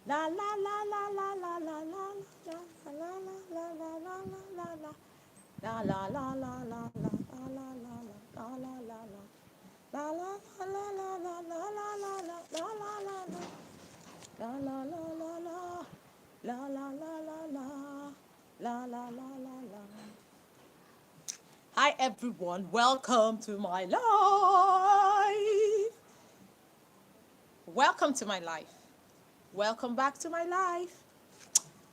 La la la la la la la la la la la la la la la la. La la la la la la la la la la la la la la. La la la la la la la la la la la la la. La la la la la. La la la la la. La la la la la. Hi everyone, welcome to my life. Welcome to my life. Welcome back to my life.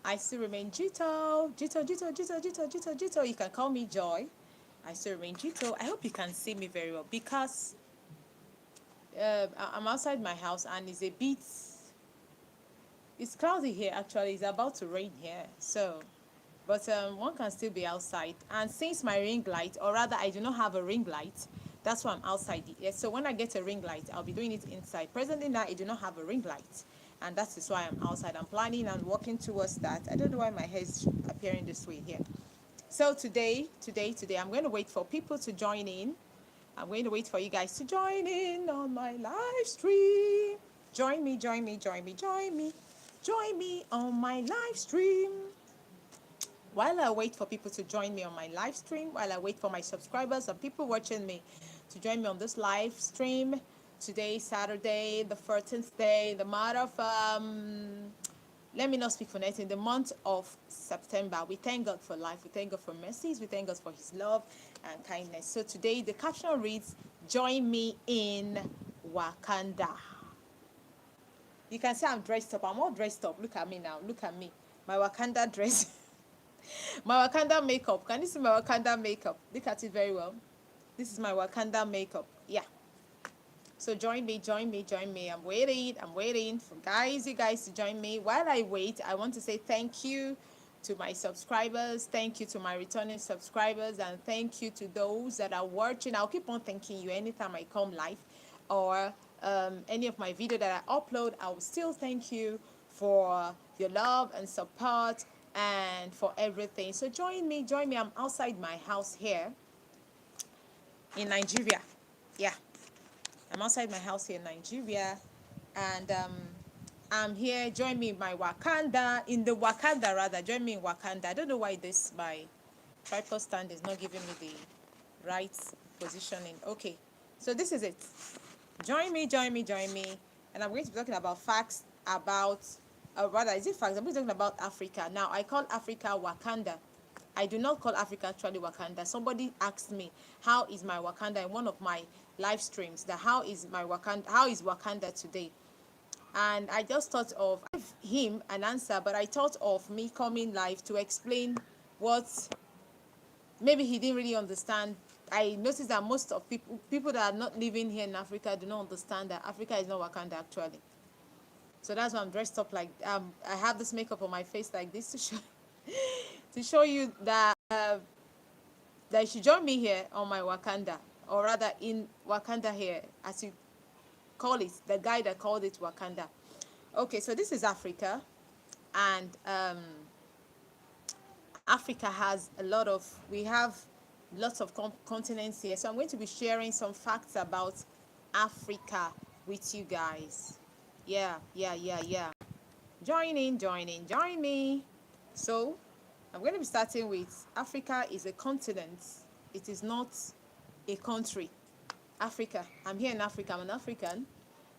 I still remain Jito. Jito, Jito, Jito, Jito, Jito, Jito. You can call me Joy. I still remain Jito. I hope you can see me very well because I'm outside my house and it's cloudy here actually. It's about to rain here. But one can still be outside. And since my ring light, or rather I do not have a ring light, that's why I'm outside. Yes, so when I get a ring light, I'll be doing it inside. Presently now, I do not have a ring light. And that is why I'm outside. I'm planning and working towards that. I don't know why my hair is appearing this way here. So today, I'm going to wait for people to join in. I'm going to wait for you guys to join in on my live stream. Join me, join me, join me, join me. Join me on my live stream. While I wait for people to join me on my live stream, while I wait for my subscribers and people watching me to join me on this live stream, today, Saturday, the 14th day, the month of, let me not speak for nothing, the month of September. We thank God for life. We thank God for mercies. We thank God for his love and kindness. So today, the caption reads, join me in Wakanda. You can see I'm dressed up. I'm all dressed up. Look at me now. Look at me. My Wakanda dress. My Wakanda makeup. Can you see my Wakanda makeup? Look at it very well. This is my Wakanda makeup. Yeah. So join me, join me, join me. I'm waiting for you guys to join me. While I wait, I want to say thank you to my subscribers. Thank you to my returning subscribers. And thank you to those that are watching. I'll keep on thanking you anytime I come live or any of my video that I upload. I will still thank you for your love and support and for everything. So join me, join me. I'm outside my house here in Nigeria. Yeah. I'm outside my house here in Nigeria, and I'm here. Join me in my Wakanda, in the Wakanda rather. Join me in Wakanda. I don't know why this my tripod stand is not giving me the right positioning. Okay, so this is it. Join me, join me, join me, and I'm going to be talking about facts about, rather, is it facts? I'm going to be talking about Africa. Now, I call Africa Wakanda. I do not call Africa actually Wakanda. Somebody asked me, how is my Wakanda in one of my live streams, that how is Wakanda today? And I just thought of him an answer, but I thought of me coming live to explain what maybe he didn't really understand. I noticed that most of people that are not living here in Africa do not understand that Africa is not Wakanda actually. So that's why I'm dressed up like I have this makeup on my face like this to show you that you should join me here on my Wakanda, or rather in Wakanda here, as you call it, the guy that called it Wakanda. Okay, so this is Africa, and Africa has we have lots of continents here. So I'm going to be sharing some facts about Africa with you guys. Yeah, yeah, yeah, yeah. Join in, join in, join me. So I'm going to be starting with Africa is a continent. It is not a country. Africa. I'm here in Africa. I'm an African.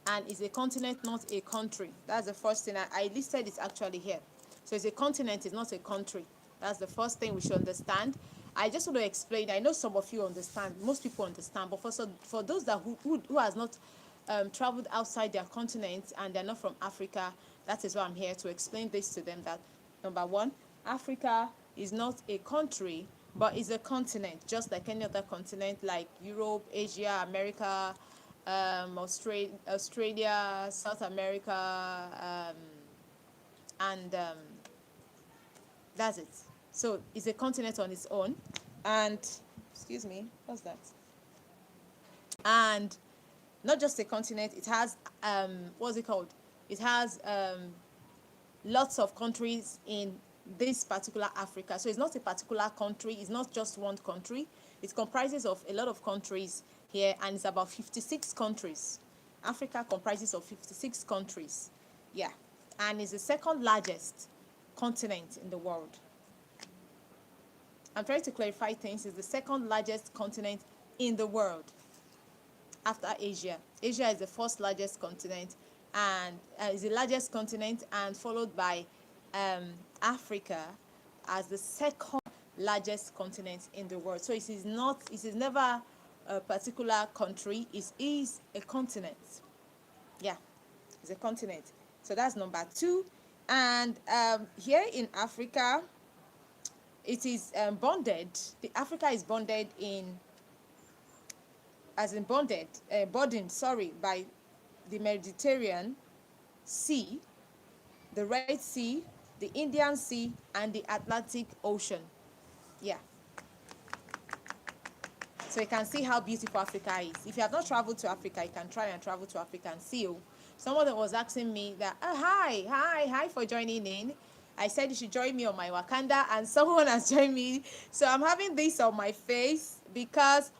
And it's a continent, not a country. That's the first thing. I listed it actually here. So it's a continent, it's not a country. That's the first thing we should understand. I just want to explain. I know some of you understand. Most people understand. But for those who has not traveled outside their continent and they're not from Africa, that is why I'm here to explain this to them. That number one, Africa is not a country, but is a continent, just like any other continent, like Europe, Asia, America, Australia, South America, and that's it. So it's a continent on its own, and excuse me, what's that? And not just a continent. It has what's it called? It has lots of countries in this particular Africa. So it's not a particular country. It's not just one country. It comprises of a lot of countries here, and it's about 56 countries. Africa comprises of 56 countries. Yeah. and is the second largest continent in the world. I'm trying to clarify things. It's the second largest continent in the world after Asia. Asia is the first largest continent and is the largest continent, and followed by Africa as the second largest continent in the world. So it is not, it is never a particular country, it is a continent. Yeah, it's a continent. So that's number two. And here in Africa, it is bonded. Africa is bonded in, as in bonded, burdened, sorry, by the Mediterranean Sea, the Red Sea, the Indian Sea, and the Atlantic Ocean. Yeah. So you can see how beautiful Africa is. If you have not traveled to Africa, you can try and travel to Africa and see. Someone that was asking me that, hi for joining in. I said you should join me on my Wakanda, and someone has joined me. So I'm having this on my face because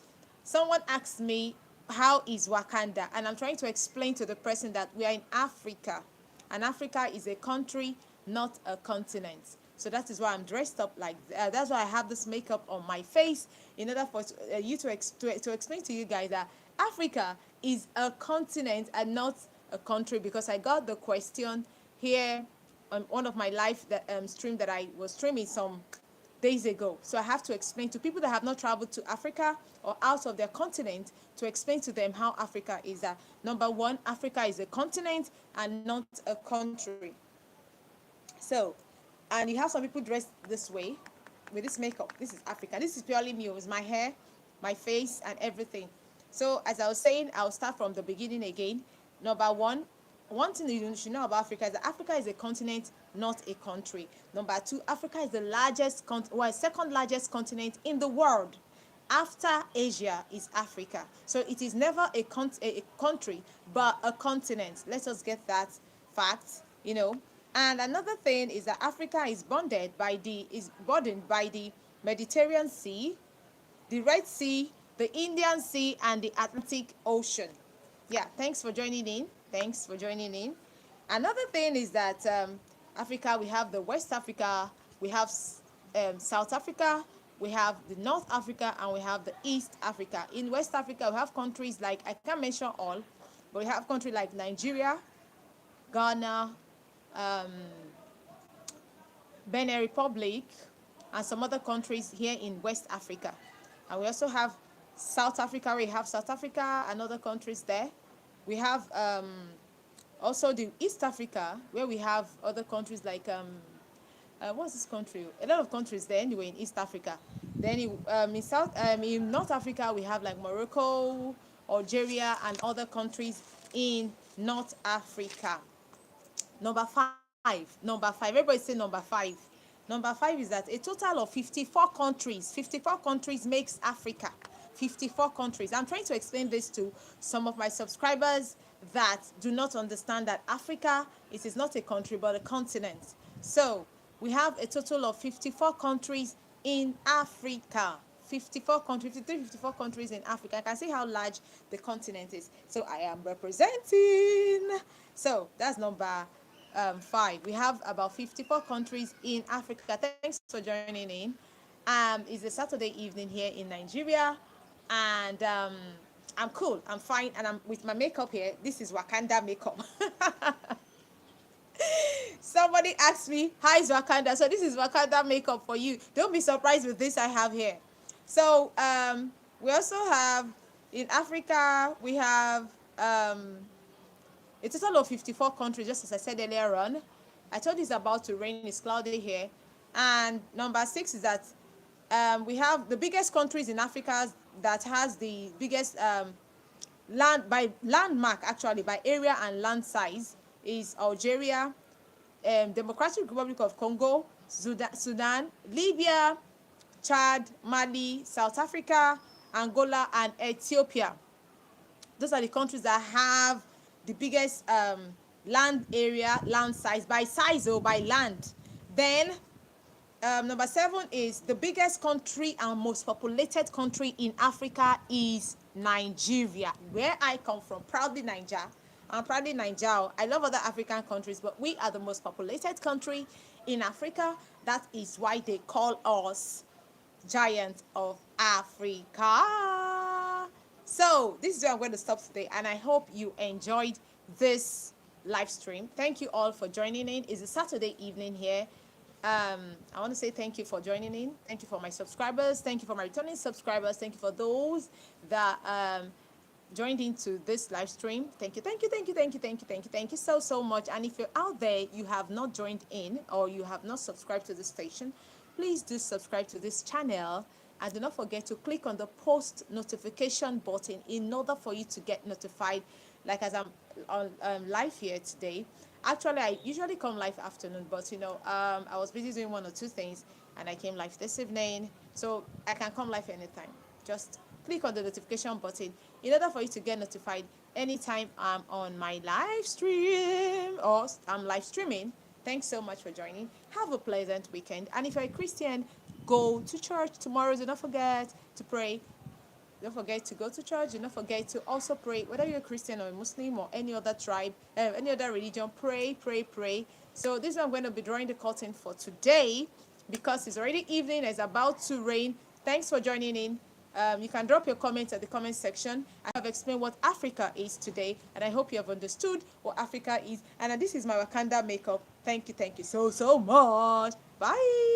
someone asked me, how is Wakanda? And I'm trying to explain to the person that we are in Africa, and Africa is a country, not a continent. So that is why I'm dressed up like that's why I have this makeup on my face, in order for you to explain to you guys that Africa is a continent and not a country, because I got the question here on one of my live stream that I was streaming some days ago. So I have to explain to people that have not traveled to Africa or out of their continent, to explain to them how Africa is that. Number one, Africa is a continent and not a country. So, and you have some people dressed this way with this makeup. This is Africa. This is purely me. It was my hair, my face, and everything. So as I was saying, I'll start from the beginning again. Number one thing you should know about Africa is that Africa is a continent, not a country. Number two, Africa is the largest, second largest continent in the world. After Asia is Africa. So it is never a country, but a continent. Let us get that fact, you know. And another thing is that Africa is burdened by the Mediterranean Sea, the Red Sea, the Indian Sea, and the Atlantic Ocean. Yeah, thanks for joining in. Thanks for joining in. Another thing is that Africa, we have the West Africa, we have South Africa, we have the North Africa, and we have the East Africa. In West Africa, we have countries like, I can't mention all, but we have countries like Nigeria, Ghana, Benin Republic, and some other countries here in West Africa. And we also have South Africa. We have South Africa and other countries there. We have also the East Africa, where we have other countries like what's this country? A lot of countries there anyway in East Africa. Then in North Africa, we have like Morocco, Algeria, and other countries in North Africa. Number five. Everybody say number five. Number five is that a total of 54 countries makes Africa. 54 countries. I'm trying to explain this to some of my subscribers that do not understand that Africa is not a country but a continent. So we have a total of 54 countries in Africa. 54 countries, 54 countries in Africa. I can see how large the continent is. So I am representing. So that's number 5. We have about 54 countries in Africa. Thanks for joining in. It's a Saturday evening here in Nigeria, and I'm cool. I'm fine, and I'm with my makeup here. This is Wakanda makeup. Somebody asked me, "How is Wakanda?" So this is Wakanda makeup for you. Don't be surprised with this I have here. So we also have in Africa, we have a total of 54 countries, just as I said earlier on. I told you it's about to rain. It's cloudy here. And number 6 is that we have the biggest countries in Africa that has the biggest land by landmark, actually by area and land size, is Algeria, Democratic Republic of Congo, Sudan, Libya, Chad, Mali, South Africa, Angola, and Ethiopia. Those are the countries that have the biggest land area, land size, by size or by land. Then number 7 is the biggest country and most populated country in Africa is Nigeria, where I come from, proudly Nigeria. I'm proudly Nigeria. I love other African countries, but we are the most populated country in Africa. That is why they call us Giant of Africa. So this is where I'm going to stop today, and I hope you enjoyed this live stream. Thank you all for joining in. It's a Saturday evening here. I want to say thank you for joining in. Thank you for my subscribers. Thank you for my returning subscribers. Thank you for those that joined into this live stream. Thank you, thank you, thank you, thank you, thank you, thank you, thank you so much. And if you're out there, you have not joined in or you have not subscribed to this station, please do subscribe to this channel, and do not forget to click on the post notification button in order for you to get notified. Like as I'm on live here today. Actually, I usually come live afternoon, but I was busy doing one or two things, and I came live this evening. So I can come live anytime. Just click on the notification button in order for you to get notified anytime I'm on my live stream or I'm live streaming. Thanks so much for joining. Have a pleasant weekend. And if you're a Christian, go to church tomorrow. Do not forget to pray. Don't forget to go to church. Do not forget to also pray. Whether you're a Christian or a Muslim or any other tribe, any other religion, pray, pray, pray. So this is where I'm going to be drawing the curtain for today, because it's already evening. It's about to rain. Thanks for joining in. You can drop your comments at the comment section. I have explained what Africa is today, and I hope you have understood what Africa is. And this is my Wakanda makeup. Thank you so much. Bye.